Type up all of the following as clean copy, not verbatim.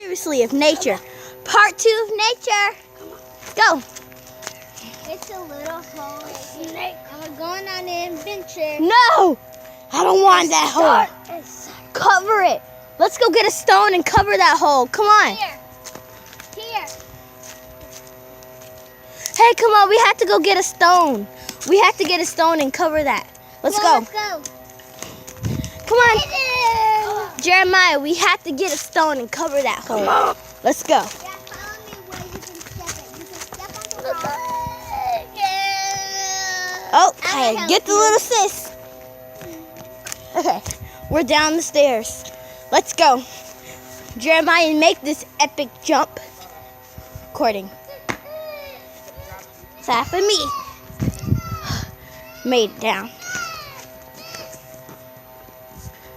Seriously, of nature. Part 2 of nature. Go. It's a little hole snake, and we're going on an adventure. No, I don't want that hole. Cover it. Let's go get a stone and cover that hole. Come on. Here. Hey, come on. We have to go get a stone. We have to get a stone and cover that. Let's go. Let's go. Come on. Jeremiah, we have to get a stone and cover that hole. Let's go. Yeah, follow me where you can step it. You can step on the rock. Okay, get the little sis. Okay, we're down the stairs. Let's go. Jeremiah, make this epic jump. Recording. It's half of me. Made it down.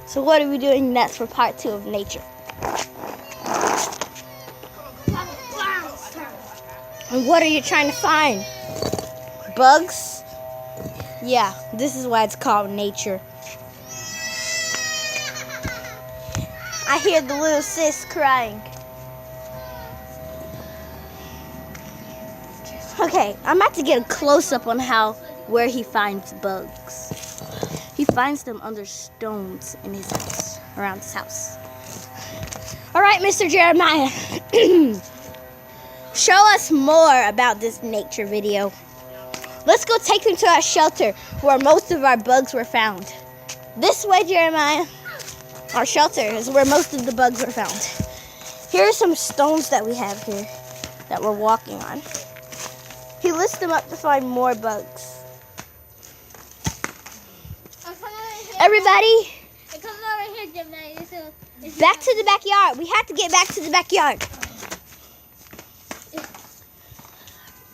So what are we doing next for part 2 of nature? And what are you trying to find? Bugs? Yeah, this is why it's called nature. I hear the little sis crying. Okay, I'm about to get a close-up on where he finds bugs. He finds them under stones in his house, around his house. All right, Mr. Jeremiah. Show us more about this nature video. Let's go take him to our shelter where most of our bugs were found. This way, Jeremiah. Our shelter is where most of the bugs were found. Here are some stones that we have here that we're walking on. He lists them up to find more bugs. Everybody, back to the backyard. We have to get back to the backyard.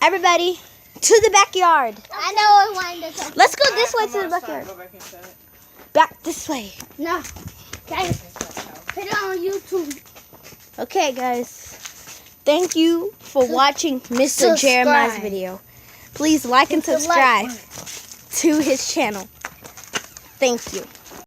Everybody, to the backyard. I know one that's Let's go this way to the backyard. Back this way. No. Guys, put it on YouTube. Okay, guys. Thank you for watching Mr. Jeremiah's video. Please like and subscribe to his channel. Thank you.